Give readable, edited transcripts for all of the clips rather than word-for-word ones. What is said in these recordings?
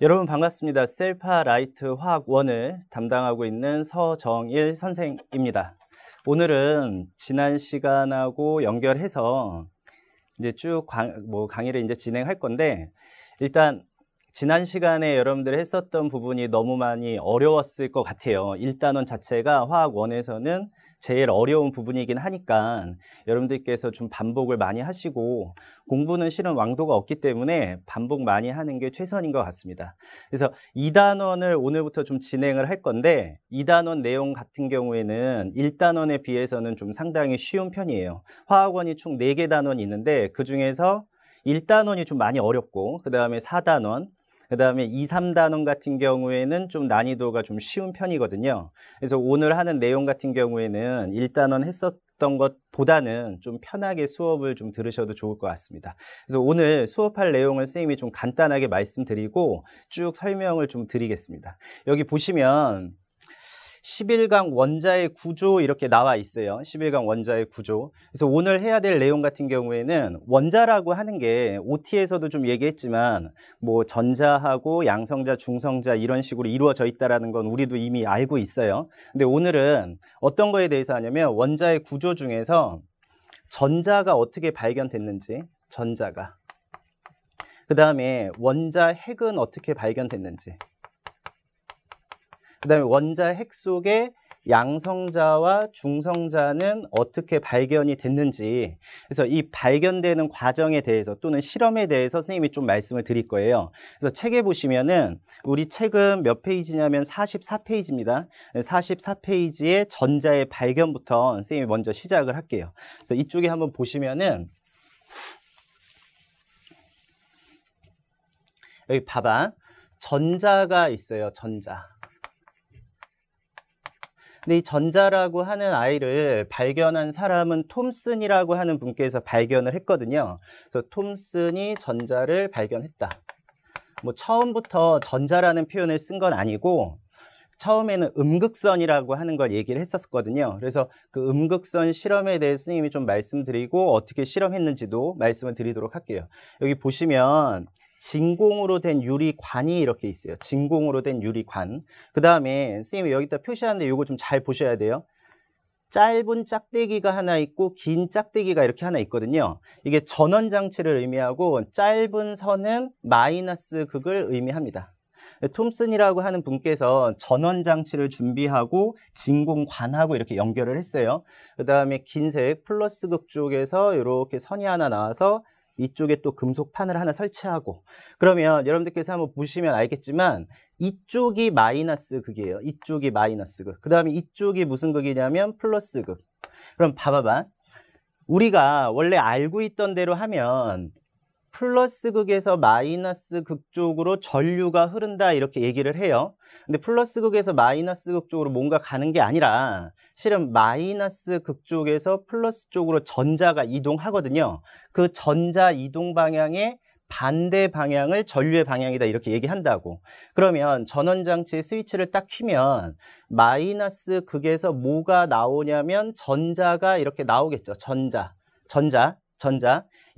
여러분 반갑습니다. 셀파 라이트 화학 1을 담당하고 있는 서정일 선생입니다. 오늘은 지난 시간하고 연결해서 이제 쭉 강의를 이제 진행할 건데, 일단 지난 시간에 여러분들이 했었던 부분이 너무 많이 어려웠을 것 같아요. 1단원 자체가 화학 1에서는 제일 어려운 부분이긴 하니까 여러분들께서 좀 반복을 많이 하시고, 공부는 실은 왕도가 없기 때문에 반복 많이 하는 게 최선인 것 같습니다. 그래서 2단원을 오늘부터 좀 진행을 할 건데, 2단원 내용 같은 경우에는 1단원에 비해서는 좀 상당히 쉬운 편이에요. 화학원이 총 4개 단원이 있는데 그 중에서 1단원이 좀 많이 어렵고, 그 다음에 4단원, 그 다음에 2, 3단원 같은 경우에는 좀 난이도가 좀 쉬운 편이거든요. 그래서 오늘 하는 내용 같은 경우에는 1단원 했었던 것보다는 좀 편하게 수업을 좀 들으셔도 좋을 것 같습니다. 그래서 오늘 수업할 내용을 선생님이 좀 간단하게 말씀드리고 쭉 설명을 좀 드리겠습니다. 여기 보시면 11강 원자의 구조 이렇게 나와 있어요. 11강 원자의 구조. 그래서 오늘 해야 될 내용 같은 경우에는 원자라고 하는 게 OT에서도 좀 얘기했지만 뭐 전자하고 양성자, 중성자 이런 식으로 이루어져 있다는 건 우리도 이미 알고 있어요. 근데 오늘은 어떤 거에 대해서 하냐면 원자의 구조 중에서 전자가 어떻게 발견됐는지, 전자가. 그 다음에 원자 핵은 어떻게 발견됐는지. 그 다음에 원자 핵 속에 양성자와 중성자는 어떻게 발견이 됐는지, 그래서 이 발견되는 과정에 대해서 또는 실험에 대해서 선생님이 좀 말씀을 드릴 거예요. 그래서 책에 보시면은 우리 책은 몇 페이지냐면 44페이지입니다. 44페이지의 전자의 발견부터 선생님이 먼저 시작을 할게요. 그래서 이쪽에 한번 보시면은 여기 봐봐. 전자가 있어요. 전자. 근데 이 전자라고 하는 아이를 발견한 사람은 톰슨이라고 하는 분께서 발견을 했거든요. 그래서 톰슨이 전자를 발견했다. 뭐 처음부터 전자라는 표현을 쓴 건 아니고 처음에는 음극선이라고 하는 걸 얘기를 했었거든요. 그래서 그 음극선 실험에 대해서 선생님이 좀 말씀드리고 어떻게 실험했는지도 말씀을 드리도록 할게요. 여기 보시면 진공으로 된 유리관이 이렇게 있어요. 진공으로 된 유리관. 그 다음에 선생님이 여기다 표시하는데 이거 좀 잘 보셔야 돼요. 짧은 짝대기가 하나 있고 긴 짝대기가 이렇게 하나 있거든요. 이게 전원장치를 의미하고 짧은 선은 마이너스 극을 의미합니다. 톰슨이라고 하는 분께서 전원장치를 준비하고 진공관하고 이렇게 연결을 했어요. 그 다음에 긴색 플러스 극 쪽에서 이렇게 선이 하나 나와서 이쪽에 또 금속판을 하나 설치하고, 그러면 여러분들께서 한번 보시면 알겠지만 이쪽이 마이너스 극이에요. 이쪽이 마이너스 극. 그 다음에 이쪽이 무슨 극이냐면 플러스 극. 그럼 봐봐봐. 우리가 원래 알고 있던 대로 하면 플러스 극에서 마이너스 극 쪽으로 전류가 흐른다 이렇게 얘기를 해요. 근데 플러스 극에서 마이너스 극 쪽으로 뭔가 가는 게 아니라 실은 마이너스 극 쪽에서 플러스 쪽으로 전자가 이동하거든요. 그 전자 이동 방향의 반대 방향을 전류의 방향이다 이렇게 얘기한다고. 그러면 전원장치의 스위치를 딱 켜면 마이너스 극에서 뭐가 나오냐면 전자가 이렇게 나오겠죠. 전자.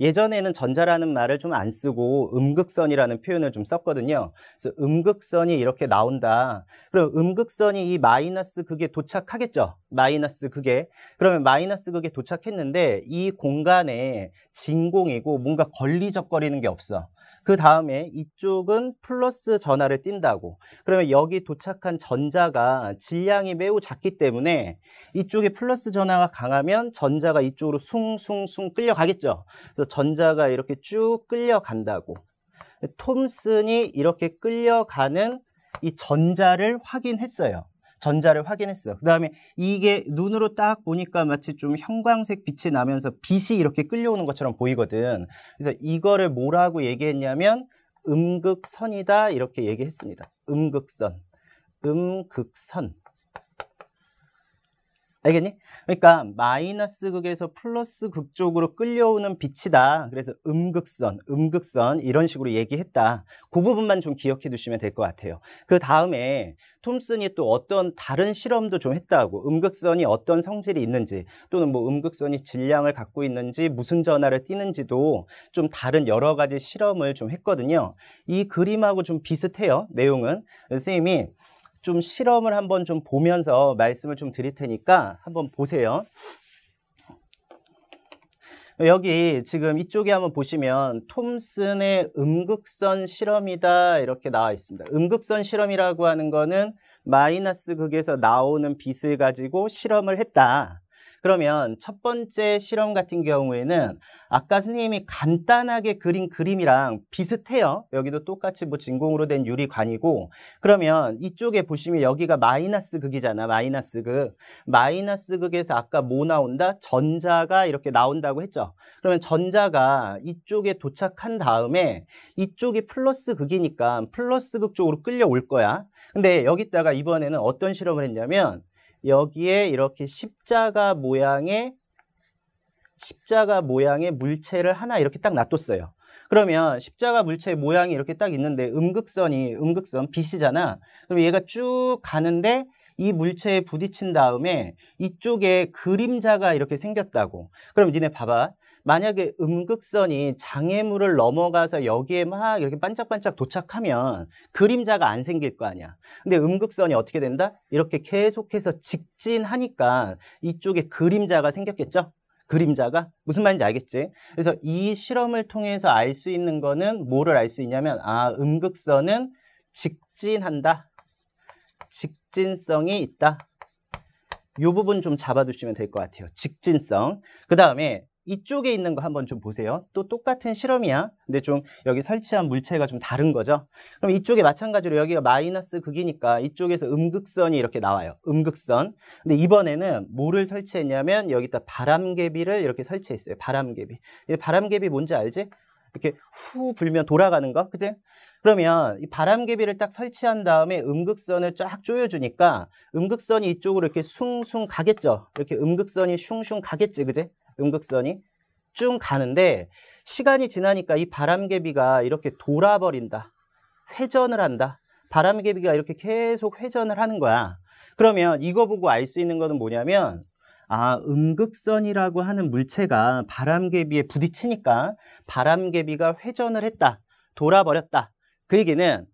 예전에는 전자라는 말을 좀 안 쓰고 음극선이라는 표현을 좀 썼거든요. 그래서 음극선이 이렇게 나온다. 그럼 음극선이 이 마이너스 극에 도착하겠죠. 마이너스 극에. 그러면 마이너스 극에 도착했는데 이 공간에 진공이고 뭔가 걸리적거리는 게 없어. 그 다음에 이쪽은 플러스 전하를 띈다고. 그러면 여기 도착한 전자가 질량이 매우 작기 때문에 이쪽에 플러스 전하가 강하면 전자가 이쪽으로 숭숭숭 끌려가겠죠. 그래서 전자가 이렇게 쭉 끌려간다고. 톰슨이 이렇게 끌려가는 이 전자를 확인했어요. 전자를 확인했어. 그 다음에 이게 눈으로 딱 보니까 마치 좀 형광색 빛이 나면서 빛이 이렇게 끌려오는 것처럼 보이거든. 그래서 이거를 뭐라고 얘기했냐면 음극선이다 이렇게 얘기했습니다. 음극선. 알겠니? 그러니까 마이너스 극에서 플러스 극 쪽으로 끌려오는 빛이다. 그래서 음극선 이런 식으로 얘기했다. 그 부분만 좀 기억해 두시면 될 것 같아요. 그 다음에 톰슨이 또 어떤 다른 실험도 좀 했다고. 음극선이 어떤 성질이 있는지 또는 뭐 음극선이 질량을 갖고 있는지 무슨 전하를 띠는지도 좀 다른 여러 가지 실험을 좀 했거든요. 이 그림하고 좀 비슷해요. 내용은. 선생님이 좀 실험을 한번 좀 보면서 말씀을 좀 드릴 테니까 한번 보세요. 여기 지금 이쪽에 한번 보시면 톰슨의 음극선 실험이다 이렇게 나와 있습니다. 음극선 실험이라고 하는 거는 마이너스 극에서 나오는 빛을 가지고 실험을 했다. 그러면 첫 번째 실험 같은 경우에는 아까 선생님이 간단하게 그린 그림이랑 비슷해요. 여기도 똑같이 뭐 진공으로 된 유리관이고, 그러면 이쪽에 보시면 여기가 마이너스 극이잖아. 마이너스 극. 마이너스 극에서 아까 뭐 나온다? 전자가 이렇게 나온다고 했죠. 그러면 전자가 이쪽에 도착한 다음에 이쪽이 플러스 극이니까 플러스 극 쪽으로 끌려올 거야. 근데 여기다가 이번에는 어떤 실험을 했냐면 여기에 이렇게 십자가 모양의 물체를 하나 이렇게 딱 놔뒀어요. 그러면 십자가 물체의 모양이 이렇게 딱 있는데 음극선 빛이잖아. 그럼 얘가 쭉 가는데 이 물체에 부딪힌 다음에 이쪽에 그림자가 이렇게 생겼다고. 그럼 니네 봐봐. 만약에 음극선이 장애물을 넘어가서 여기에 막 이렇게 반짝반짝 도착하면 그림자가 안 생길 거 아니야. 근데 음극선이 어떻게 된다? 이렇게 계속해서 직진하니까 이쪽에 그림자가 생겼겠죠? 그림자가? 무슨 말인지 알겠지? 그래서 이 실험을 통해서 알 수 있는 거는 뭐를 알 수 있냐면 음극선은 직진한다. 직진성이 있다. 이 부분 좀 잡아두시면 될 것 같아요. 직진성. 그 다음에 이쪽에 있는 거 한번 좀 보세요. 또 똑같은 실험이야. 근데 좀 여기 설치한 물체가 좀 다른 거죠. 그럼 이쪽에 마찬가지로 여기가 마이너스 극이니까 이쪽에서 음극선이 이렇게 나와요. 음극선. 근데 이번에는 뭐를 설치했냐면 여기다 바람개비를 이렇게 설치했어요. 바람개비. 바람개비 뭔지 알지? 이렇게 후 불면 돌아가는 거. 그치? 그러면 이 바람개비를 딱 설치한 다음에 음극선을 쫙 조여주니까 음극선이 이쪽으로 이렇게 숭숭 가겠죠. 이렇게 음극선이 슝슝 가겠지. 그지? 음극선이 쭉 가는데 시간이 지나니까 이 바람개비가 이렇게 돌아버린다. 회전을 한다. 바람개비가 이렇게 계속 회전을 하는 거야. 그러면 이거 보고 알 수 있는 거는 뭐냐면 음극선이라고 하는 물체가 바람개비에 부딪히니까 바람개비가 회전을 했다. 돌아버렸다. 그 얘기는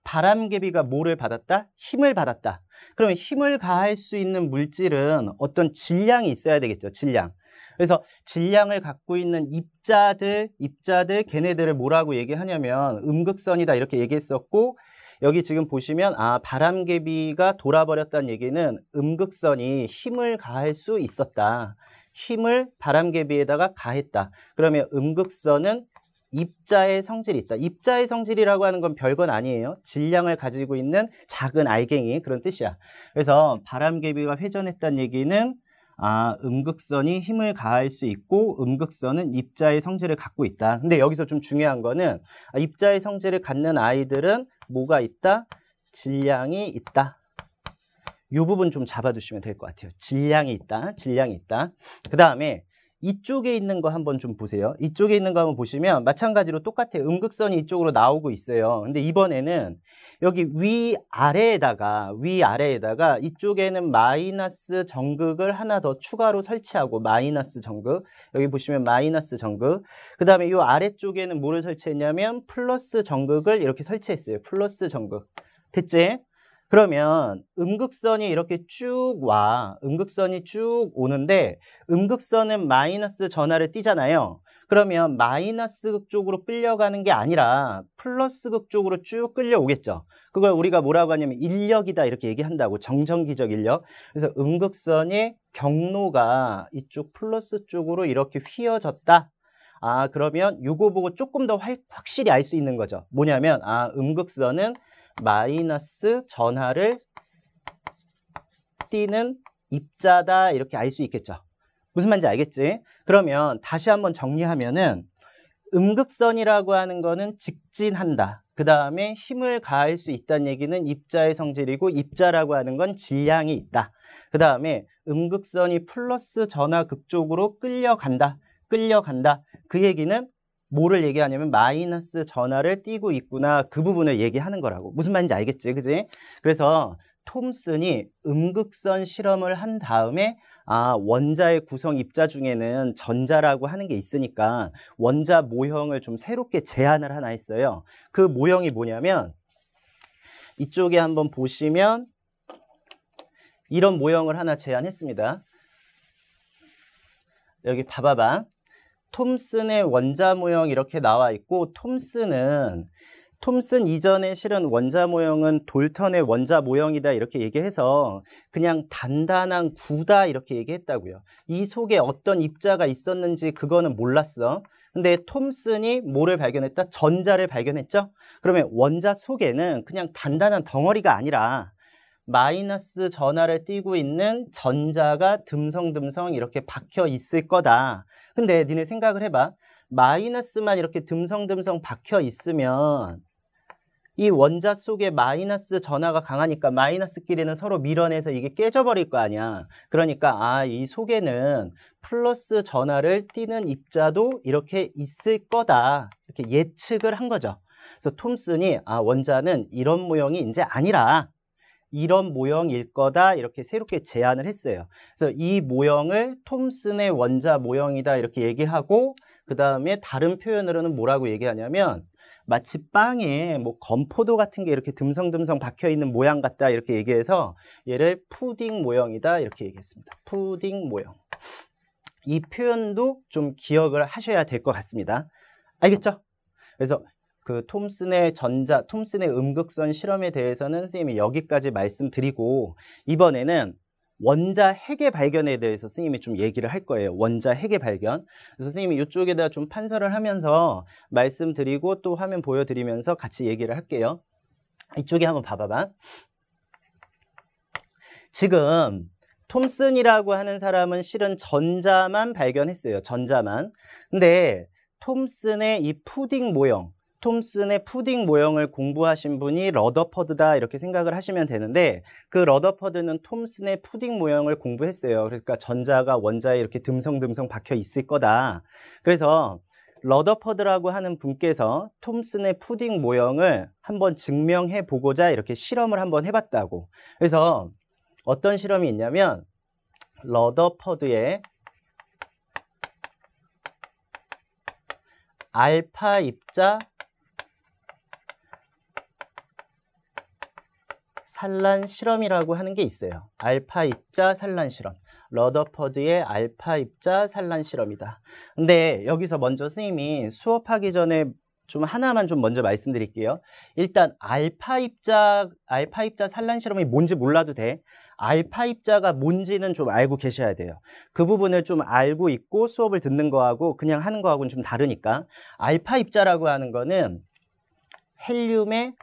바람개비가 뭐를 받았다? 힘을 받았다. 그러면 힘을 가할 수 있는 물질은 어떤 질량이 있어야 되겠죠. 질량. 그래서 질량을 갖고 있는 입자들 걔네들을 뭐라고 얘기하냐면 음극선이다 이렇게 얘기했었고, 여기 지금 보시면 바람개비가 돌아버렸다는 얘기는 음극선이 힘을 가할 수 있었다. 힘을 바람개비에다가 가했다. 그러면 음극선은 입자의 성질이 있다. 입자의 성질이라고 하는 건 별건 아니에요. 질량을 가지고 있는 작은 알갱이, 그런 뜻이야. 그래서 바람개비가 회전했다는 얘기는 음극선이 힘을 가할 수 있고 음극선은 입자의 성질을 갖고 있다. 근데 여기서 좀 중요한 거는 입자의 성질을 갖는 아이들은 뭐가 있다? 질량이 있다. 이 부분 좀 잡아두시면 될 것 같아요. 질량이 있다. 질량이 있다. 그 다음에 이쪽에 있는 거 한번 좀 보세요. 이쪽에 있는 거 한번 보시면 마찬가지로 똑같아요. 음극선이 이쪽으로 나오고 있어요. 근데 이번에는 여기 위아래에다가 이쪽에는 마이너스 정극을 하나 더 추가로 설치하고, 마이너스 정극. 여기 보시면 마이너스 정극. 그 다음에 이 아래쪽에는 뭐를 설치했냐면 플러스 정극을 이렇게 설치했어요. 플러스 정극. 됐지? 그러면 음극선이 이렇게 쭉 와. 음극선이 쭉 오는데 음극선은 마이너스 전하를 띠잖아요. 그러면 마이너스 극 쪽으로 끌려가는 게 아니라 플러스 극 쪽으로 쭉 끌려오겠죠. 그걸 우리가 뭐라고 하냐면 인력이다 이렇게 얘기한다고. 정전기적 인력. 그래서 음극선의 경로가 이쪽 플러스 쪽으로 이렇게 휘어졌다. 그러면 요거 보고 조금 더 확실히 알 수 있는 거죠. 뭐냐면 음극선은 마이너스 전하를 띠는 입자다 이렇게 알 수 있겠죠. 무슨 말인지 알겠지? 그러면 다시 한번 정리하면은 음극선이라고 하는 거는 직진한다. 그 다음에 힘을 가할 수 있다는 얘기는 입자의 성질이고 입자라고 하는 건 질량이 있다. 그 다음에 음극선이 플러스 전하 극쪽으로 끌려간다. 그 얘기는 뭐를 얘기하냐면 마이너스 전하를 띠고 있구나. 그 부분을 얘기하는 거라고. 무슨 말인지 알겠지? 그지? 그래서 톰슨이 음극선 실험을 한 다음에 원자의 구성 입자 중에는 전자라고 하는 게 있으니까 원자 모형을 좀 새롭게 제안을 하나 했어요. 그 모형이 뭐냐면 이쪽에 한번 보시면 이런 모형을 하나 제안했습니다. 여기 봐봐봐. 톰슨의 원자 모형 이렇게 나와 있고 톰슨 이전에 실은 원자 모형은 돌턴의 원자 모형이다 이렇게 얘기해서 그냥 단단한 구다 이렇게 얘기했다고요. 이 속에 어떤 입자가 있었는지 그거는 몰랐어. 근데 톰슨이 뭐를 발견했다? 전자를 발견했죠? 그러면 원자 속에는 그냥 단단한 덩어리가 아니라 마이너스 전하를 띠고 있는 전자가 듬성듬성 이렇게 박혀 있을 거다. 근데 니네 생각을 해봐. 마이너스만 이렇게 듬성듬성 박혀 있으면 이 원자 속에 마이너스 전하가 강하니까 마이너스끼리는 서로 밀어내서 이게 깨져버릴 거 아니야. 그러니까 이 속에는 플러스 전하를 띠는 입자도 이렇게 있을 거다. 이렇게 예측을 한 거죠. 그래서 톰슨이 원자는 이런 모형이 이제 아니라 이런 모형일 거다 이렇게 새롭게 제안을 했어요. 그래서 이 모형을 톰슨의 원자 모형이다 이렇게 얘기하고 그 다음에 다른 표현으로는 뭐라고 얘기하냐면 마치 빵에 뭐 건포도 같은 게 이렇게 듬성듬성 박혀 있는 모양 같다 이렇게 얘기해서 얘를 푸딩 모형이다 이렇게 얘기했습니다. 푸딩 모형. 이 표현도 좀 기억을 하셔야 될 것 같습니다. 알겠죠? 그래서 그 톰슨의 음극선 실험에 대해서는 선생님이 여기까지 말씀드리고 이번에는 원자 핵의 발견에 대해서 선생님이 좀 얘기를 할 거예요. 원자 핵의 발견. 그래서 선생님이 이쪽에다 좀 판서를 하면서 말씀드리고 또 화면 보여드리면서 같이 얘기를 할게요. 이쪽에 한번 봐봐봐. 지금 톰슨이라고 하는 사람은 실은 전자만 발견했어요. 전자만. 근데 톰슨의 이 푸딩 모형을 공부하신 분이 러더퍼드다 이렇게 생각을 하시면 되는데 그 러더퍼드는 톰슨의 푸딩 모형을 공부했어요. 그러니까 전자가 원자에 이렇게 듬성듬성 박혀 있을 거다. 그래서 러더퍼드라고 하는 분께서 톰슨의 푸딩 모형을 한번 증명해 보고자 이렇게 실험을 한번 해봤다고. 그래서 어떤 실험이 있냐면 러더퍼드의 알파 입자 산란 실험이라고 하는 게 있어요. 알파 입자 산란 실험. 러더퍼드의 알파 입자 산란 실험이다. 근데 여기서 먼저 선생님이 수업하기 전에 좀 하나만 좀 먼저 말씀드릴게요. 일단 알파 입자 산란 실험이 뭔지 몰라도 돼. 알파 입자가 뭔지는 좀 알고 계셔야 돼요. 그 부분을 좀 알고 있고 수업을 듣는 거하고 그냥 하는 거하고는 좀 다르니까. 알파 입자라고 하는 거는 헬륨이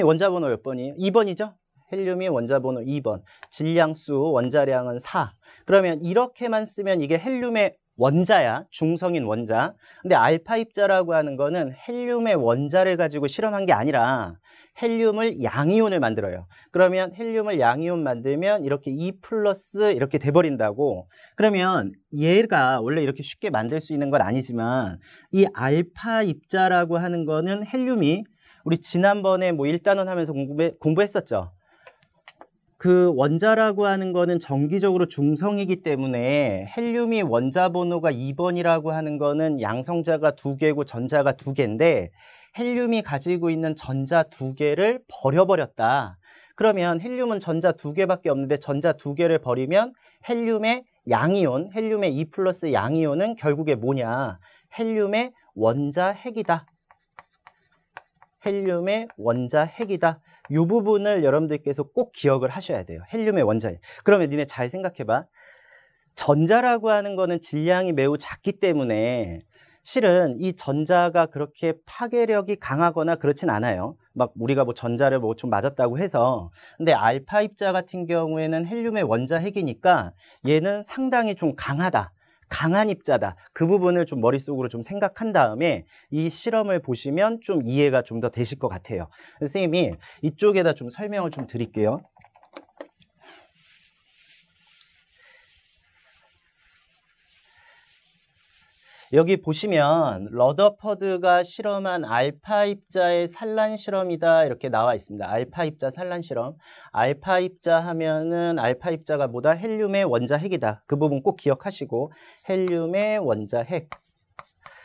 원자번호 몇 번이에요? 2번이죠? 헬륨이 원자번호 2번. 질량수 원자량은 4. 그러면 이렇게만 쓰면 이게 헬륨의 원자야. 중성인 원자. 근데 알파 입자라고 하는 거는 헬륨의 원자를 가지고 실험한 게 아니라 헬륨을 양이온을 만들어요. 그러면 헬륨을 양이온 만들면 이렇게 2 플러스 이렇게 돼버린다고. 그러면 얘가 원래 이렇게 쉽게 만들 수 있는 건 아니지만 이 알파 입자라고 하는 거는 헬륨이 우리 지난번에 뭐 1단원 하면서 공부했었죠. 그 원자라고 하는 거는 정기적으로 중성이기 때문에 헬륨이 원자 번호가 2번이라고 하는 거는 양성자가 2개고 전자가 2개인데 헬륨이 가지고 있는 전자 2개를 버려버렸다. 그러면 헬륨은 전자 2개밖에 없는데 전자 2개를 버리면 헬륨의 양이온, 헬륨의 2 플러스 양이온은 결국에 뭐냐? 헬륨의 원자 핵이다. 헬륨의 원자 핵이다. 이 부분을 여러분들께서 꼭 기억을 하셔야 돼요. 헬륨의 원자 핵. 그러면 니네 잘 생각해봐. 전자라고 하는 거는 질량이 매우 작기 때문에 실은 이 전자가 그렇게 파괴력이 강하거나 그렇진 않아요. 막 우리가 뭐 전자를 뭐 좀 맞았다고 해서. 근데 알파 입자 같은 경우에는 헬륨의 원자 핵이니까 얘는 상당히 좀 강하다. 강한 입자다. 그 부분을 좀 머릿속으로 좀 생각한 다음에 이 실험을 보시면 좀 이해가 좀 더 되실 것 같아요. 선생님이 이쪽에다 좀 설명을 좀 드릴게요. 여기 보시면 러더퍼드가 실험한 알파 입자의 산란 실험이다 이렇게 나와 있습니다. 알파 입자 산란 실험. 알파 입자 하면은 알파 입자가 뭐다? 헬륨의 원자핵이다. 그 부분 꼭 기억하시고 헬륨의 원자핵.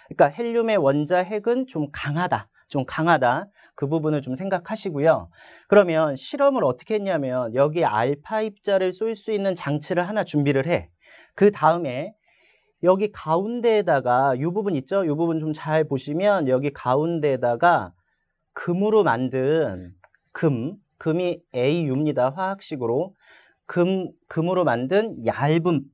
그러니까 헬륨의 원자핵은 좀 강하다. 좀 강하다. 그 부분을 좀 생각하시고요. 그러면 실험을 어떻게 했냐면 여기 알파 입자를 쏠 수 있는 장치를 하나 준비를 해. 그 다음에 여기 가운데에다가 이 부분 있죠? 이 부분 좀 잘 보시면 여기 가운데에다가 금으로 만든 금이 AU입니다. 화학식으로. 금으로 만든 얇은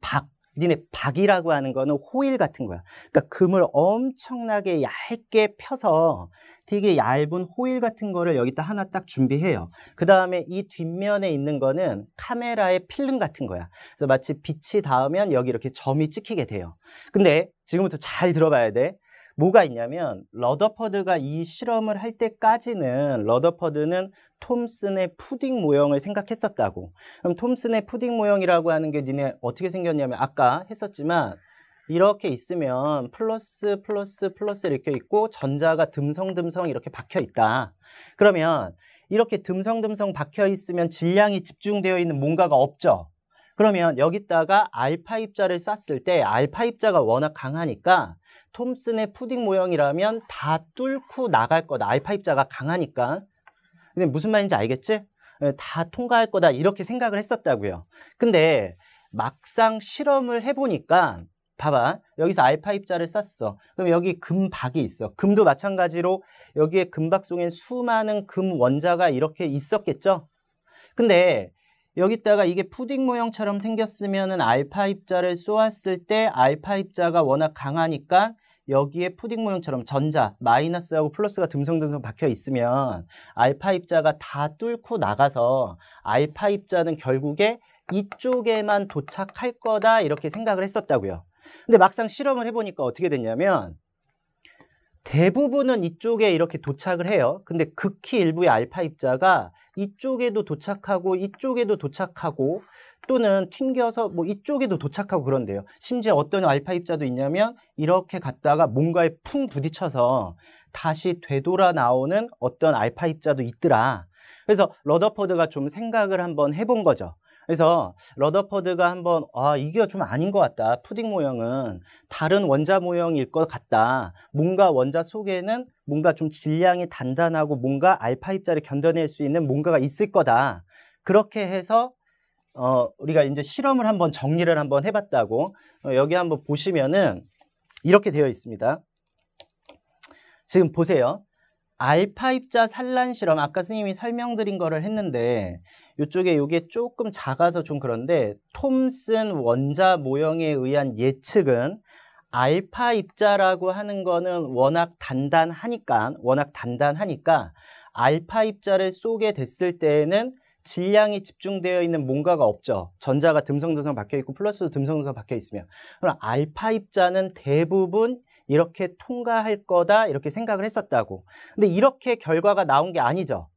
니네 박이라고 하는 거는 호일 같은 거야. 그러니까 금을 엄청나게 얇게 펴서 되게 얇은 호일 같은 거를 여기다 하나 딱 준비해요. 그 다음에 이 뒷면에 있는 거는 카메라의 필름 같은 거야. 그래서 마치 빛이 닿으면 여기 이렇게 점이 찍히게 돼요. 근데 지금부터 잘 들어봐야 돼. 뭐가 있냐면 러더퍼드가 이 실험을 할 때까지는 러더퍼드는 톰슨의 푸딩 모형을 생각했었다고. 그럼 톰슨의 푸딩 모형이라고 하는 게 니네 어떻게 생겼냐면 아까 했었지만 이렇게 있으면 플러스 플러스 플러스 이렇게 있고 전자가 듬성듬성 이렇게 박혀 있다. 그러면 이렇게 듬성듬성 박혀 있으면 질량이 집중되어 있는 뭔가가 없죠. 그러면 여기다가 알파 입자를 쐈을 때 알파 입자가 워낙 강하니까 톰슨의 푸딩 모형이라면 다 뚫고 나갈 거다. 알파 입자가 강하니까. 근데 무슨 말인지 알겠지? 다 통과할 거다 이렇게 생각을 했었다고요. 근데 막상 실험을 해보니까 봐봐. 여기서 알파 입자를 쐈어. 그럼 여기 금박이 있어. 금도 마찬가지로 여기에 금박 속엔 수많은 금 원자가 이렇게 있었겠죠? 근데 여기다가 이게 푸딩 모형처럼 생겼으면은 알파 입자를 쏘았을 때 알파 입자가 워낙 강하니까 여기에 푸딩 모형처럼 전자, 마이너스하고 플러스가 듬성듬성 박혀 있으면 알파 입자가 다 뚫고 나가서 알파 입자는 결국에 이쪽에만 도착할 거다 이렇게 생각을 했었다고요. 근데 막상 실험을 해보니까 어떻게 됐냐면 대부분은 이쪽에 이렇게 도착을 해요. 근데 극히 일부의 알파 입자가 이쪽에도 도착하고 이쪽에도 도착하고 또는 튕겨서 뭐 이쪽에도 도착하고 그런데요. 심지어 어떤 알파 입자도 있냐면 이렇게 갔다가 뭔가에 풍 부딪혀서 다시 되돌아 나오는 어떤 알파 입자도 있더라. 그래서 러더퍼드가 좀 생각을 한번 해본 거죠. 그래서 러더퍼드가 한번 이게 좀 아닌 것 같다. 푸딩 모형은 다른 원자 모형일 것 같다. 뭔가 원자 속에는 뭔가 좀 질량이 단단하고 뭔가 알파 입자를 견뎌낼 수 있는 뭔가가 있을 거다. 그렇게 해서 우리가 이제 실험을 한번 정리를 한번 해봤다고. 여기 한번 보시면은 이렇게 되어 있습니다. 지금 보세요. 알파 입자 산란 실험, 아까 선생님이 설명드린 거를 했는데 이쪽에 이게 조금 작아서 좀 그런데 톰슨 원자 모형에 의한 예측은 알파 입자라고 하는 거는 워낙 단단하니까 알파 입자를 쏘게 됐을 때에는 질량이 집중되어 있는 뭔가가 없죠. 전자가 듬성듬성 박혀 있고 플러스도 듬성듬성 박혀 있으면. 그럼 알파 입자는 대부분 이렇게 통과할 거다 이렇게 생각을 했었다고. 근데 이렇게 결과가 나온 게 아니죠.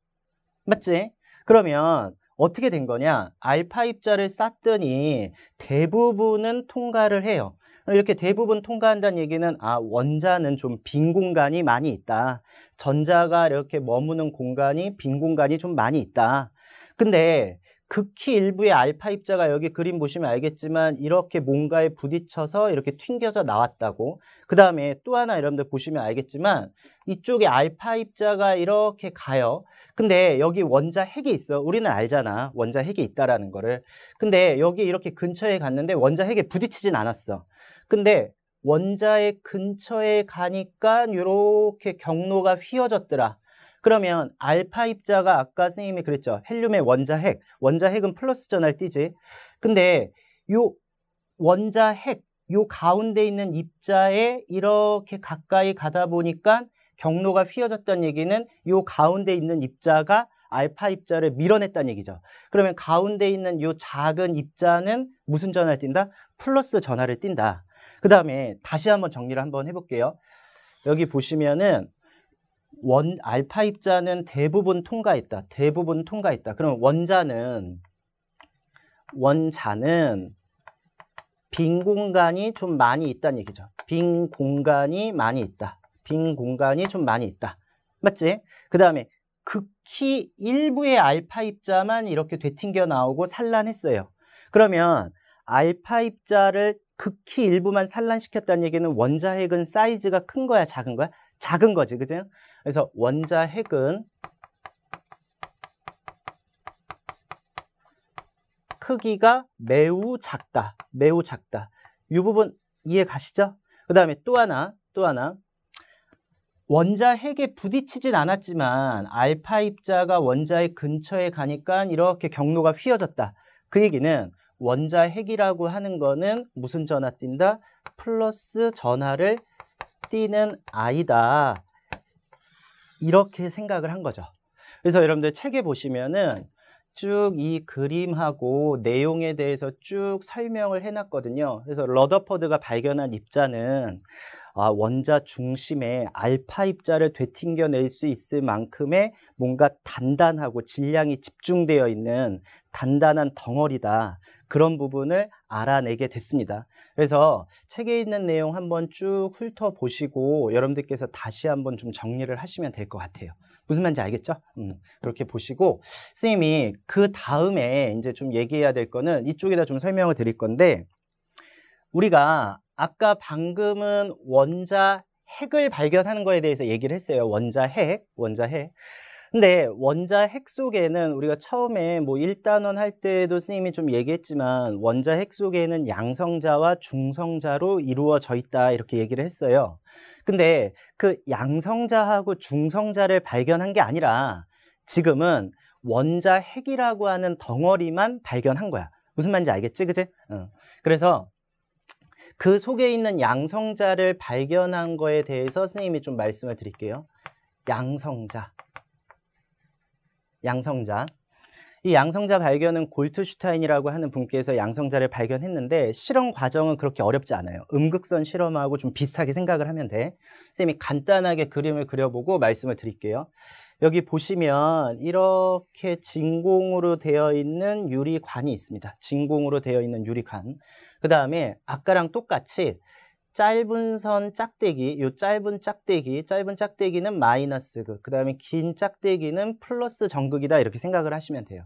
맞지? 그러면 어떻게 된 거냐? 알파 입자를 쐈더니 대부분은 통과를 해요. 이렇게 대부분 통과한다는 얘기는 원자는 좀 빈 공간이 많이 있다. 전자가 이렇게 머무는 공간이 빈 공간이 좀 많이 있다. 근데 극히 일부의 알파 입자가 여기 그림 보시면 알겠지만 이렇게 뭔가에 부딪혀서 이렇게 튕겨져 나왔다고. 그 다음에 또 하나 여러분들 보시면 알겠지만 이쪽에 알파 입자가 이렇게 가요. 근데 여기 원자 핵이 있어. 우리는 알잖아. 원자 핵이 있다라는 거를. 근데 여기 이렇게 근처에 갔는데 원자 핵에 부딪히진 않았어. 근데 원자의 근처에 가니까 이렇게 경로가 휘어졌더라. 그러면 알파 입자가 아까 선생님이 그랬죠. 헬륨의 원자핵은 플러스 전하를 띠지. 근데 요 원자핵, 요 가운데 있는 입자에 이렇게 가까이 가다 보니까 경로가 휘어졌다는 얘기는 요 가운데 있는 입자가 알파 입자를 밀어냈다는 얘기죠. 그러면 가운데 있는 요 작은 입자는 무슨 전하를 띈다? 플러스 전하를 띈다. 그 다음에 다시 한번 정리를 한번 해볼게요. 여기 보시면은 알파 입자는 대부분 통과했다. 대부분 통과했다. 그럼 원자는 빈 공간이 좀 많이 있다는 얘기죠. 빈 공간이 많이 있다. 빈 공간이 좀 많이 있다. 맞지? 그 다음에 극히 일부의 알파 입자만 이렇게 되튕겨 나오고 산란했어요. 그러면 알파 입자를 극히 일부만 산란시켰다는 얘기는 원자 핵은 사이즈가 큰 거야, 작은 거야? 작은 거지, 그죠? 그래서 원자 핵은 크기가 매우 작다. 매우 작다. 이 부분 이해 가시죠? 그 다음에 또 하나. 원자 핵에 부딪히진 않았지만 알파 입자가 원자핵 근처에 가니까 이렇게 경로가 휘어졌다. 그 얘기는 원자 핵이라고 하는 거는 무슨 전하 띈다? 플러스 전하를 띄는 아이다. 이렇게 생각을 한 거죠. 그래서 여러분들 책에 보시면은 쭉 이 그림하고 내용에 대해서 쭉 설명을 해놨거든요. 그래서 러더퍼드가 발견한 입자는 원자 중심에 알파 입자를 되튕겨낼 수 있을 만큼의 뭔가 단단하고 질량이 집중되어 있는 단단한 덩어리다. 그런 부분을 알아내게 됐습니다. 그래서 책에 있는 내용 한번 쭉 훑어보시고 여러분들께서 다시 한번 좀 정리를 하시면 될 것 같아요. 무슨 말인지 알겠죠? 그렇게 보시고 선생님이 그 다음에 이제 좀 얘기해야 될 거는 이쪽에다 좀 설명을 드릴 건데 우리가 아까 방금은 원자 핵을 발견하는 거에 대해서 얘기를 했어요. 원자 핵. 근데 원자 핵 속에는 우리가 처음에 뭐 1단원 할 때도 선생님이 좀 얘기했지만 원자 핵 속에는 양성자와 중성자로 이루어져 있다 이렇게 얘기를 했어요. 근데 그 양성자하고 중성자를 발견한 게 아니라 지금은 원자 핵이라고 하는 덩어리만 발견한 거야. 무슨 말인지 알겠지? 그치? 그래서 그 속에 있는 양성자를 발견한 거에 대해서 선생님이 좀 말씀을 드릴게요. 양성자. 이 양성자 발견은 골트슈타인이라고 하는 분께서 양성자를 발견했는데 실험 과정은 그렇게 어렵지 않아요. 음극선 실험하고 좀 비슷하게 생각을 하면 돼. 선생님이 간단하게 그림을 그려보고 말씀을 드릴게요. 여기 보시면 이렇게 진공으로 되어 있는 유리관이 있습니다. 진공으로 되어 있는 유리관. 그 다음에 아까랑 똑같이 짧은 선 짝대기, 요 짧은 짝대기는 마이너스 극, 그 다음에 긴 짝대기는 플러스 정극이다 이렇게 생각을 하시면 돼요.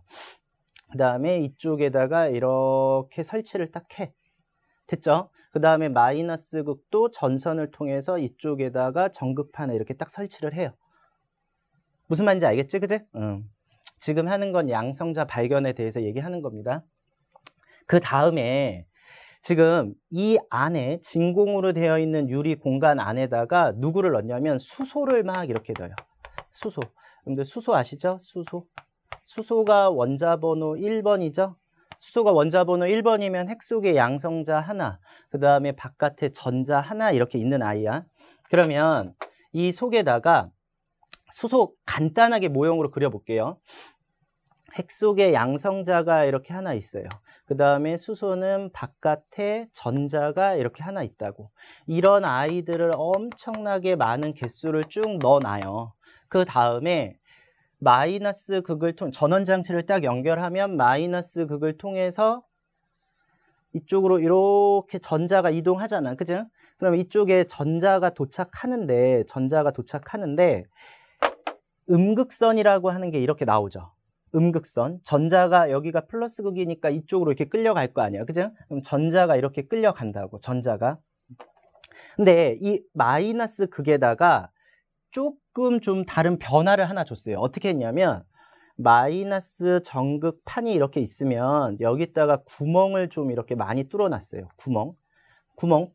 그 다음에 이쪽에다가 이렇게 설치를 딱 해. 됐죠? 그 다음에 마이너스 극도 전선을 통해서 이쪽에다가 정극판을 이렇게 딱 설치를 해요. 무슨 말인지 알겠지? 그지? 지금 하는 건 양성자 발견에 대해서 얘기하는 겁니다. 그 다음에 지금 이 안에 진공으로 되어 있는 유리 공간 안에다가 누구를 넣냐면 수소를 막 이렇게 넣어요. 수소. 여러분들 수소 아시죠? 수소가 원자 번호 1번이죠? 수소가 원자 번호 1번이면 핵 속에 양성자 하나, 그 다음에 바깥에 전자 하나 이렇게 있는 아이야. 그러면 이 속에다가 수소 간단하게 모형으로 그려볼게요. 핵 속에 양성자가 이렇게 하나 있어요. 그 다음에 수소는 바깥에 전자가 이렇게 하나 있다고. 이런 아이들을 엄청나게 많은 개수를 쭉 넣어놔요. 그 다음에 마이너스 극을 전원장치를 딱 연결하면 마이너스 극을 통해서 이쪽으로 이렇게 전자가 이동하잖아. 그죠? 그럼 이쪽에 전자가 도착하는데 음극선이라고 하는 게 이렇게 나오죠. 음극선. 전자가 여기가 플러스 극이니까 이쪽으로 이렇게 끌려갈 거 아니야. 그죠? 그럼 전자가 이렇게 끌려간다고. 전자가. 근데 이 마이너스 극에다가 조금 좀 다른 변화를 하나 줬어요. 어떻게 했냐면 마이너스 정극판이 이렇게 있으면 여기다가 구멍을 좀 이렇게 많이 뚫어놨어요. 구멍,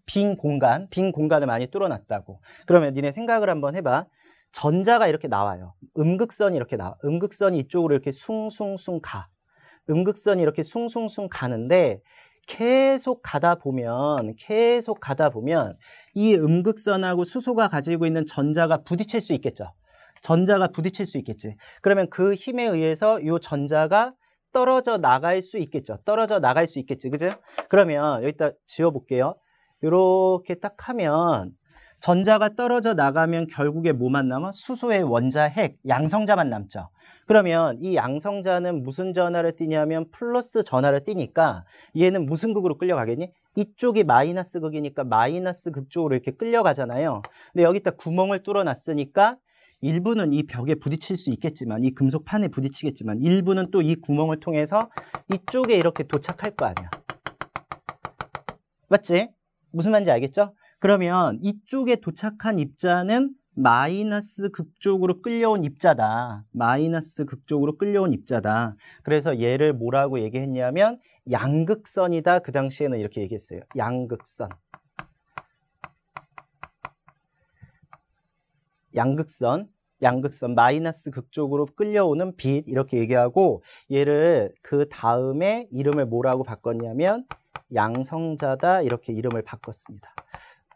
빈 공간을 많이 뚫어놨다고. 그러면 니네 생각을 한번 해봐. 전자가 이렇게 나와요. 음극선이 이렇게 나와. 음극선이 이쪽으로 이렇게 숭숭숭 가. 음극선이 이렇게 숭숭숭 가는데 계속 가다 보면 이 음극선하고 수소가 가지고 있는 전자가 부딪힐 수 있겠죠. 그러면 그 힘에 의해서 이 전자가 떨어져 나갈 수 있겠지. 그죠? 그러면 여기다 지워볼게요. 이렇게 딱 하면 전자가 떨어져 나가면 결국에 뭐만 남아? 수소의 원자, 핵, 양성자만 남죠. 그러면 이 양성자는 무슨 전하를 띠냐면 플러스 전하를 띠니까 얘는 무슨 극으로 끌려가겠니? 이쪽이 마이너스 극이니까 마이너스 극 쪽으로 이렇게 끌려가잖아요. 근데 여기다 구멍을 뚫어놨으니까 일부는 이 벽에 부딪힐 수 있겠지만, 이 금속판에 부딪히겠지만, 일부는 또 이 구멍을 통해서 이쪽에 이렇게 도착할 거 아니야. 맞지? 무슨 말인지 알겠죠? 그러면 이쪽에 도착한 입자는 마이너스 극 쪽으로 끌려온 입자다. 마이너스 극 쪽으로 끌려온 입자다. 그래서 얘를 뭐라고 얘기했냐면 양극선이다. 그 당시에는 이렇게 얘기했어요. 양극선. 양극선 마이너스 극 쪽으로 끌려오는 빛 이렇게 얘기하고 얘를 그 다음에 이름을 뭐라고 바꿨냐면 양성자다 이렇게 이름을 바꿨습니다.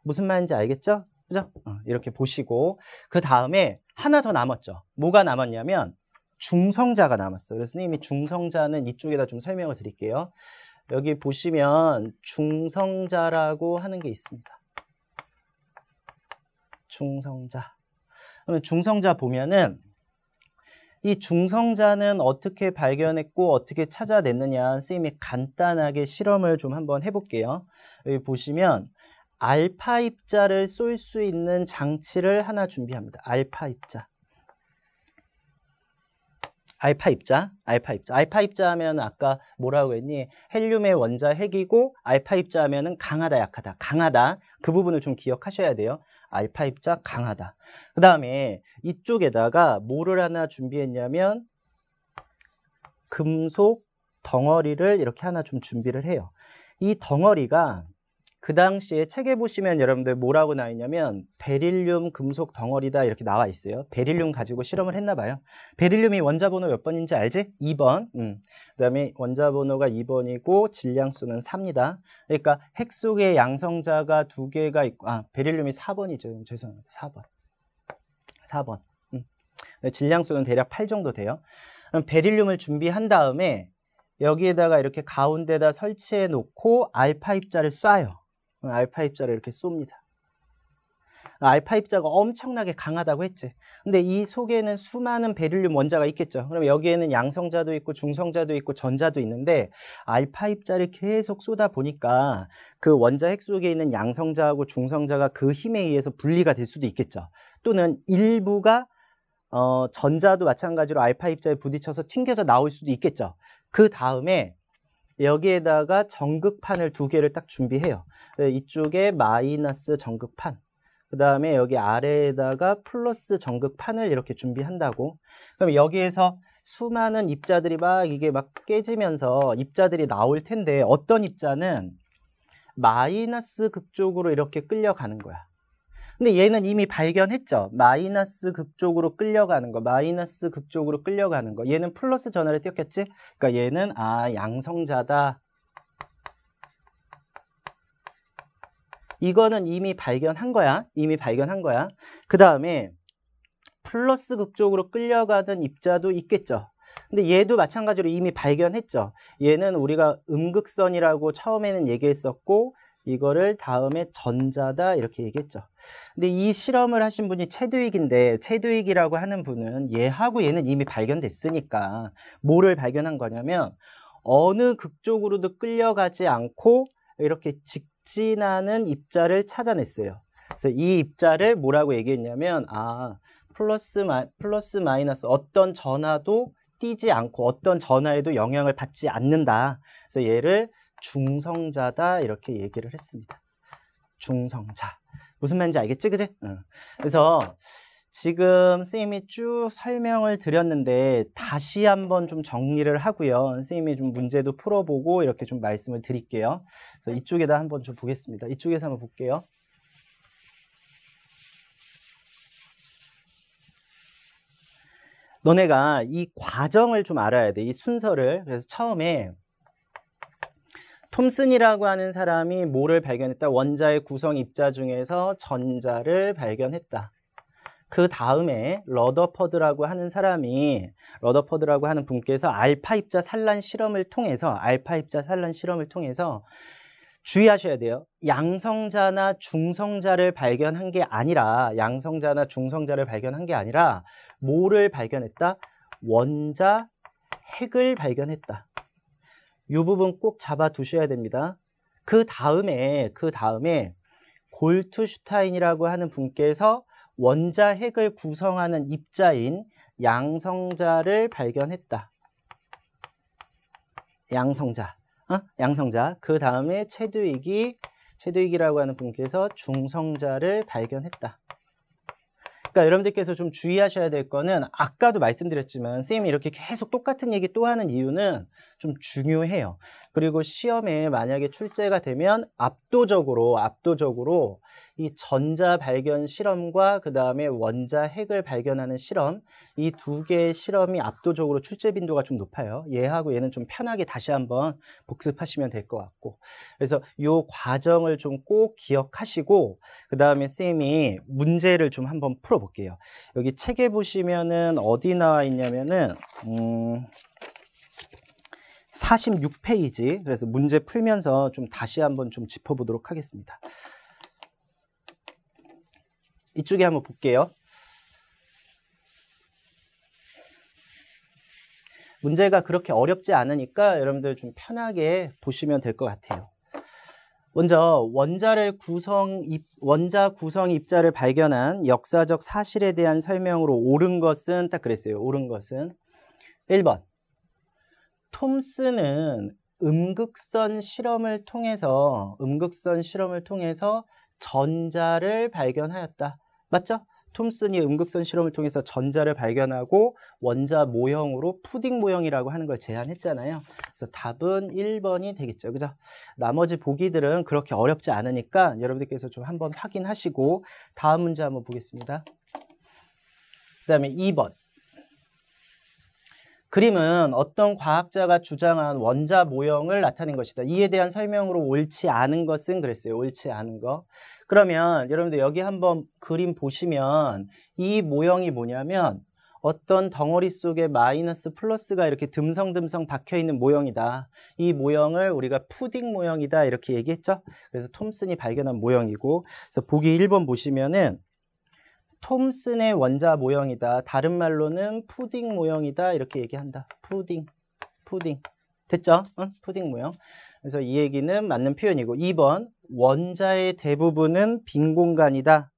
무슨 말인지 알겠죠? 그죠? 이렇게 보시고 그 다음에 하나 더 남았죠. 뭐가 남았냐면 중성자가 남았어요. 그래서 선생님이 중성자는 이쪽에다 좀 설명을 드릴게요. 여기 보시면 중성자라고 하는 게 있습니다. 중성자. 그러면 중성자 보면은 이 중성자는 어떻게 발견했고 어떻게 찾아냈느냐 선생님이 간단하게 실험을 좀 한번 해볼게요. 여기 보시면 알파 입자를 쏠 수 있는 장치를 하나 준비합니다. 알파 입자 하면 아까 뭐라고 했니? 헬륨의 원자 핵이고 알파 입자 하면은 강하다 약하다. 강하다. 그 부분을 좀 기억하셔야 돼요. 알파 입자 강하다. 그 다음에 이쪽에다가 뭐를 하나 준비했냐면 금속 덩어리를 이렇게 하나 좀 준비를 해요. 이 덩어리가 그 당시에 책에 보시면 여러분들 뭐라고 나와 있냐면 베릴륨 금속 덩어리다 이렇게 나와 있어요. 베릴륨 가지고 실험을 했나 봐요. 베릴륨이 원자 번호 몇 번인지 알지? 2번. 그 다음에 원자 번호가 2번이고 질량수는 4입니다. 그러니까 핵 속에 양성자가 2개가 있고 베릴륨이 4번이죠. 죄송합니다. 4번. 질량수는 대략 8 정도 돼요. 그럼 베릴륨을 준비한 다음에 여기에다가 이렇게 가운데다 설치해 놓고 알파 입자를 쏴요. 알파 입자를 이렇게 쏩니다. 알파 입자가 엄청나게 강하다고 했지. 근데 이 속에는 수많은 베릴륨 원자가 있겠죠. 그럼 여기에는 양성자도 있고 중성자도 있고 전자도 있는데 알파 입자를 계속 쏘다 보니까 그 원자 핵 속에 있는 양성자하고 중성자가 그 힘에 의해서 분리가 될 수도 있겠죠. 또는 일부가 전자도 마찬가지로 알파 입자에 부딪혀서 튕겨져 나올 수도 있겠죠. 그 다음에 여기에다가 전극판을 2개를 딱 준비해요. 이쪽에 마이너스 전극판, 그 다음에 여기 아래에다가 플러스 전극판을 이렇게 준비한다고. 그럼 여기에서 수많은 입자들이 이게 막 깨지면서 입자들이 나올 텐데 어떤 입자는 마이너스 극 쪽으로 이렇게 끌려가는 거야. 근데 얘는 이미 발견했죠. 마이너스 극 쪽으로 끌려가는 거, 마이너스 극 쪽으로 끌려가는 거. 얘는 플러스 전하를 띄었겠지? 그러니까 얘는 양성자다. 이거는 이미 발견한 거야. 그 다음에 플러스 극 쪽으로 끌려가는 입자도 있겠죠. 근데 얘도 마찬가지로 이미 발견했죠. 얘는 우리가 음극선이라고 처음에는 얘기했었고 이거를 다음에 전자다 이렇게 얘기했죠. 근데 이 실험을 하신 분이 체드윅인데 체드윅이라고 하는 분은 얘하고 얘는 이미 발견됐으니까 뭐를 발견한 거냐면 어느 극 쪽으로도 끌려가지 않고 이렇게 직진하는 입자를 찾아냈어요. 그래서 이 입자를 뭐라고 얘기했냐면 플러스 마이너스 어떤 전하도 띄지 않고 어떤 전하에도 영향을 받지 않는다. 그래서 얘를 중성자다 이렇게 얘기를 했습니다. 중성자. 무슨 말인지 알겠지? 그지? 그래서 지금 선생님이 쭉 설명을 드렸는데 다시 한번 좀 정리를 하고요. 선생님이 좀 문제도 풀어보고 이렇게 좀 말씀을 드릴게요. 그래서 이쪽에다 한번 좀 보겠습니다. 이쪽에서 한번 볼게요. 너네가 이 과정을 좀 알아야 돼. 이 순서를. 그래서 처음에 톰슨이라고 하는 사람이 뭐를 발견했다? 원자의 구성 입자 중에서 전자를 발견했다. 그 다음에 러더퍼드라고 하는 분께서 알파 입자 산란 실험을 통해서 주의하셔야 돼요. 양성자나 중성자를 발견한 게 아니라 뭐를 발견했다? 원자 핵을 발견했다. 이 부분 꼭 잡아 두셔야 됩니다. 그 다음에 골트슈타인이라고 하는 분께서 원자 핵을 구성하는 입자인 양성자를 발견했다. 양성자. 그 다음에 체드윅이라고 하는 분께서 중성자를 발견했다. 그러니까 여러분들께서 좀 주의하셔야 될 거는 아까도 말씀드렸지만 선생님이 이렇게 계속 똑같은 얘기 또 하는 이유는 좀 중요해요. 그리고 시험에 만약에 출제가 되면 압도적으로 이 전자 발견 실험과 그 다음에 원자 핵을 발견하는 실험, 이 두 개의 실험이 압도적으로 출제 빈도가 좀 높아요. 얘하고 얘는 좀 편하게 다시 한번 복습하시면 될 것 같고, 그래서 이 과정을 좀 꼭 기억하시고 그 다음에 쌤이 문제를 좀 한번 풀어볼게요. 여기 책에 보시면은 어디 나와 있냐면은 46페이지. 그래서 문제 풀면서 좀 다시 한번 좀 짚어보도록 하겠습니다. 이쪽에 한번 볼게요. 문제가 그렇게 어렵지 않으니까 여러분들 좀 편하게 보시면 될 것 같아요. 먼저 원자 구성 입자를 발견한 역사적 사실에 대한 설명으로 옳은 것은 딱 그랬어요. 옳은 것은 1번. 톰슨은 음극선 실험을 통해서 전자를 발견하였다. 맞죠? 톰슨이 음극선 실험을 통해서 전자를 발견하고 원자 모형으로 푸딩 모형이라고 하는 걸 제안했잖아요. 그래서 답은 1번이 되겠죠. 그죠? 나머지 보기들은 그렇게 어렵지 않으니까 여러분들께서 좀 한번 확인하시고 다음 문제 한번 보겠습니다. 그 다음에 2번. 그림은 어떤 과학자가 주장한 원자 모형을 나타낸 것이다. 이에 대한 설명으로 옳지 않은 것은 그랬어요. 옳지 않은 거. 그러면 여러분들 여기 한번 그림 보시면 이 모형이 뭐냐면 어떤 덩어리 속에 마이너스 플러스가 이렇게 듬성듬성 박혀 있는 모형이다. 이 모형을 우리가 푸딩 모형이다 이렇게 얘기했죠. 그래서 톰슨이 발견한 모형이고, 그래서 보기 1번 보시면은 톰슨의 원자 모형이다. 다른 말로는 푸딩 모형이다. 이렇게 얘기한다. 푸딩. 됐죠? 응? 푸딩 모형. 그래서 이 얘기는 맞는 표현이고, 2번 원자의 대부분은 빈 공간이다.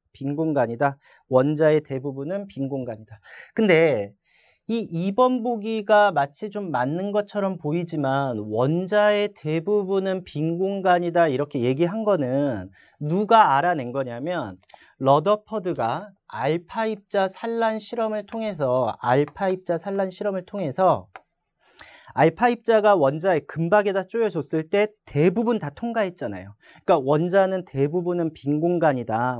원자의 대부분은 빈 공간이다. 근데 이 2번 보기가 마치 좀 맞는 것처럼 보이지만 원자의 대부분은 빈 공간이다 이렇게 얘기한 거는 누가 알아낸 거냐면 러더퍼드가 알파 입자 산란 실험을 통해서 알파 입자가 원자의 근박에다 쪼여줬을 때 대부분 다 통과했잖아요. 그러니까 원자는 대부분 빈 공간이다.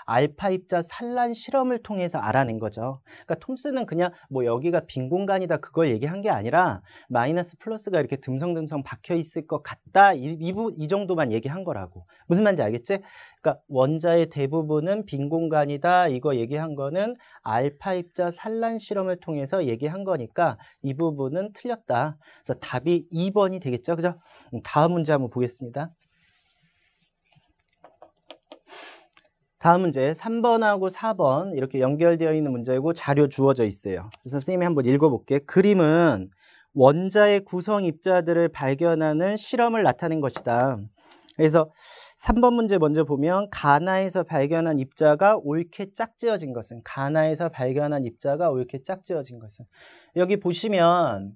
알파 입자 산란 실험을 통해서 알아낸 거죠. 그러니까 톰슨은 그냥 뭐 여기가 빈 공간이다 그걸 얘기한 게 아니라 마이너스 플러스가 이렇게 듬성듬성 박혀 있을 것 같다. 이 정도만 얘기한 거라고. 무슨 말인지 알겠지? 그러니까 원자의 대부분은 빈 공간이다. 이거 얘기한 거는 알파 입자 산란 실험을 통해서 얘기한 거니까 이 부분은 틀렸다. 그래서 답이 2번이 되겠죠. 그죠? 다음 문제 한번 보겠습니다. 다음 문제 3번하고 4번 이렇게 연결되어 있는 문제이고 자료 주어져 있어요. 그래서 선생님이 한번 읽어볼게요. 그림은 원자의 구성 입자들을 발견하는 실험을 나타낸 것이다. 그래서 3번 문제 먼저 보면 가나에서 발견한 입자가 옳게 짝지어진 것은 여기 보시면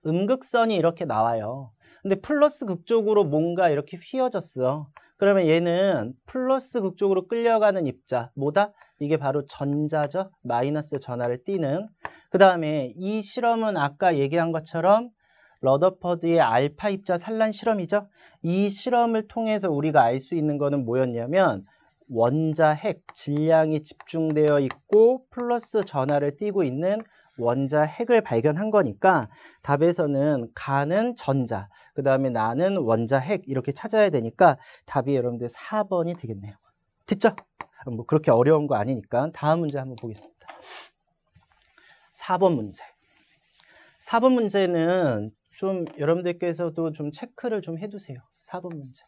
음극선이 이렇게 나와요. 근데 플러스 극 쪽으로 뭔가 이렇게 휘어졌어. 그러면 얘는 플러스 극 쪽으로 끌려가는 입자 뭐다? 이게 바로 전자죠. 마이너스 전하를 띠는. 그 다음에 이 실험은 아까 얘기한 것처럼 러더퍼드의 알파 입자 산란 실험이죠. 이 실험을 통해서 우리가 알 수 있는 거는 뭐였냐면 원자 핵 질량이 집중되어 있고 플러스 전하를 띠고 있는 원자 핵을 발견한 거니까 답에서는 가는 전자, 그 다음에 나는 원자 핵 이렇게 찾아야 되니까 답이 여러분들 4번이 되겠네요. 됐죠? 뭐 그렇게 어려운 거 아니니까 다음 문제 한번 보겠습니다. 4번 문제. 4번 문제는 좀 여러분들께서도 좀 체크를 좀 해두세요. 4번 문제.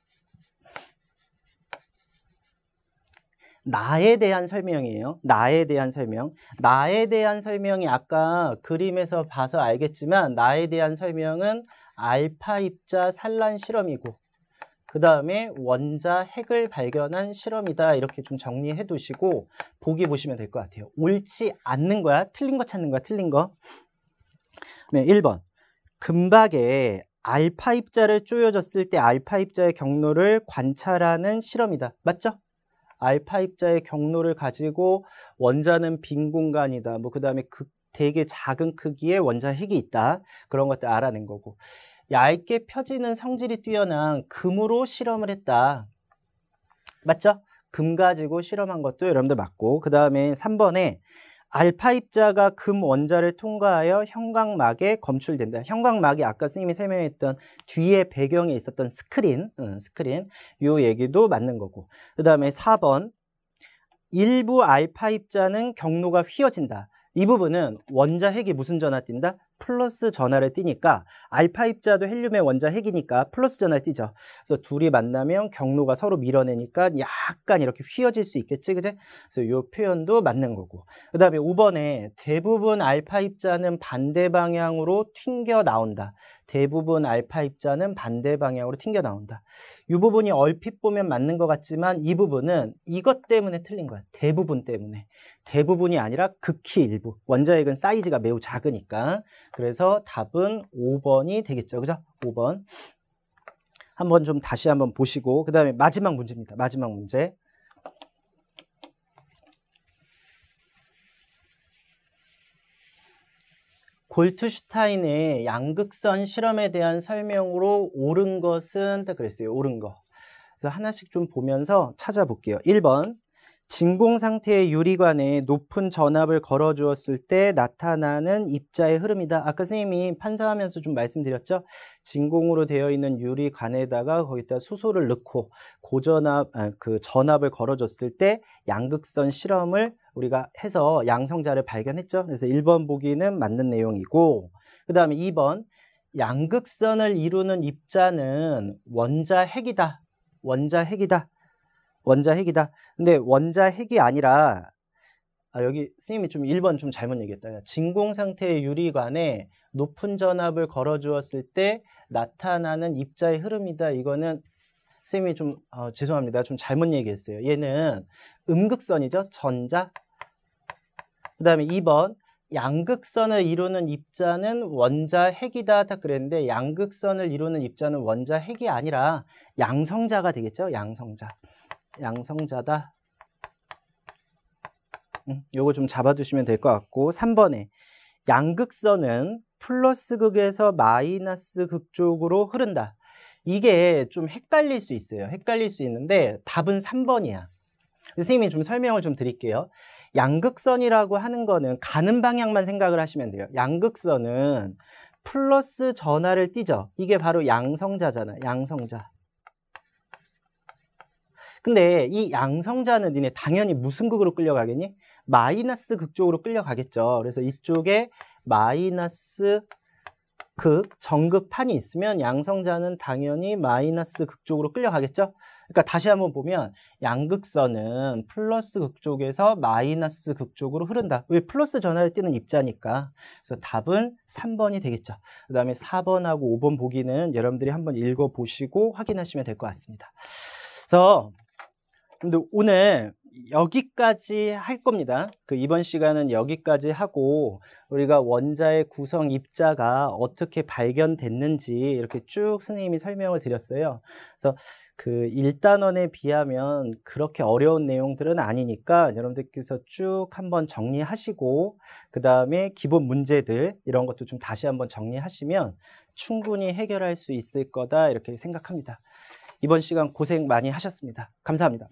나에 대한 설명이에요. 나에 대한 설명. 나에 대한 설명이 아까 그림에서 봐서 알겠지만 나에 대한 설명은 알파 입자 산란 실험이고 그 다음에 원자 핵을 발견한 실험이다. 이렇게 좀 정리해 두시고 보기 보시면 될 것 같아요. 옳지 않는 거야. 틀린 거 찾는 거야. 틀린 거. 네, 1번. 금박에 알파 입자를 쪼여줬을 때 알파 입자의 경로를 관찰하는 실험이다. 맞죠? 알파 입자의 경로를 가지고 원자는 빈 공간이다. 뭐 그 다음에 되게 작은 크기의 원자 핵이 있다. 그런 것들 알아낸 거고. 얇게 펴지는 성질이 뛰어난 금으로 실험을 했다. 맞죠? 금 가지고 실험한 것도 여러분들 맞고. 그 다음에 3번에 알파 입자가 금 원자를 통과하여 형광막에 검출된다. 형광막이 아까 선생님이 설명했던 뒤에 배경에 있었던 스크린 요 얘기도 맞는 거고. 그 다음에 4번 일부 알파 입자는 경로가 휘어진다. 이 부분은 원자 핵이 무슨 전하 띈다? 플러스 전하를 띄니까 알파 입자도 헬륨의 원자 핵이니까 플러스 전하를 띄죠. 그래서 둘이 만나면 경로가 서로 밀어내니까 약간 이렇게 휘어질 수 있겠지, 그제? 그래서 이 표현도 맞는 거고. 그 다음에 5번에 대부분 알파 입자는 반대 방향으로 튕겨 나온다. 대부분 알파 입자는 반대 방향으로 튕겨 나온다. 이 부분이 얼핏 보면 맞는 것 같지만 이 부분은 이것 때문에 틀린 거야. 대부분 때문에. 대부분이 아니라 극히 일부. 원자핵은 사이즈가 매우 작으니까. 그래서 답은 5번이 되겠죠. 그죠? 5번. 한번 좀 다시 한번 보시고 그 다음에 마지막 문제입니다. 마지막 문제. 골트슈타인의 양극선 실험에 대한 설명으로 옳은 것은 딱 그랬어요. 옳은 거. 그래서 하나씩 좀 보면서 찾아볼게요. 1번. 진공 상태의 유리관에 높은 전압을 걸어 주었을 때 나타나는 입자의 흐름이다. 아까 선생님이 판사하면서 좀 말씀드렸죠. 진공으로 되어 있는 유리관에다가 거기다 수소를 넣고 그 전압을 걸어 줬을 때 양극선 실험을 우리가 해서 양성자를 발견했죠. 그래서 1번 보기는 맞는 내용이고 그 다음에 2번 양극선을 이루는 입자는 원자 핵이다. 원자 핵이다. 원자 핵이다. 근데 원자 핵이 아니라 여기 선생님이 좀 1번 좀 잘못 얘기했다. 진공 상태의 유리관에 높은 전압을 걸어 주었을 때 나타나는 입자의 흐름이다. 이거는 선생님이 좀 죄송합니다. 좀 잘못 얘기했어요. 얘는 음극선이죠. 전자. 그 다음에 2번 양극선을 이루는 입자는 원자 핵이다. 딱 그랬는데 양극선을 이루는 입자는 원자 핵이 아니라 양성자가 되겠죠. 양성자. 양성자다. 요거 좀 잡아두시면 될 것 같고 3번에 양극선은 플러스 극에서 마이너스 극 쪽으로 흐른다. 이게 좀 헷갈릴 수 있어요. 헷갈릴 수 있는데 답은 3번이야. 선생님이 좀 설명을 좀 드릴게요. 양극선이라고 하는 거는 가는 방향만 생각을 하시면 돼요. 양극선은 플러스 전하를 띄죠. 이게 바로 양성자잖아. 양성자. 근데 이 양성자는 니네 당연히 무슨 극으로 끌려가겠니? 마이너스 극 쪽으로 끌려가겠죠. 그래서 이쪽에 마이너스 극, 정극판이 있으면 양성자는 당연히 마이너스 극 쪽으로 끌려가겠죠. 그러니까 다시 한번 보면 양극선은 플러스 극 쪽에서 마이너스 극 쪽으로 흐른다. 왜? 플러스 전하를 띄는 입자니까. 그래서 답은 3번이 되겠죠. 그 다음에 4번하고 5번 보기는 여러분들이 한번 읽어보시고 확인하시면 될 것 같습니다. 그래서 근데 오늘 여기까지 할 겁니다. 이번 시간은 여기까지 하고 우리가 원자의 구성 입자가 어떻게 발견됐는지 이렇게 쭉 선생님이 설명을 드렸어요. 그래서 1단원에 비하면 그렇게 어려운 내용들은 아니니까 여러분들께서 쭉 한번 정리하시고 그 다음에 기본 문제들 이런 것도 좀 다시 한번 정리하시면 충분히 해결할 수 있을 거다 이렇게 생각합니다. 이번 시간 고생 많이 하셨습니다. 감사합니다.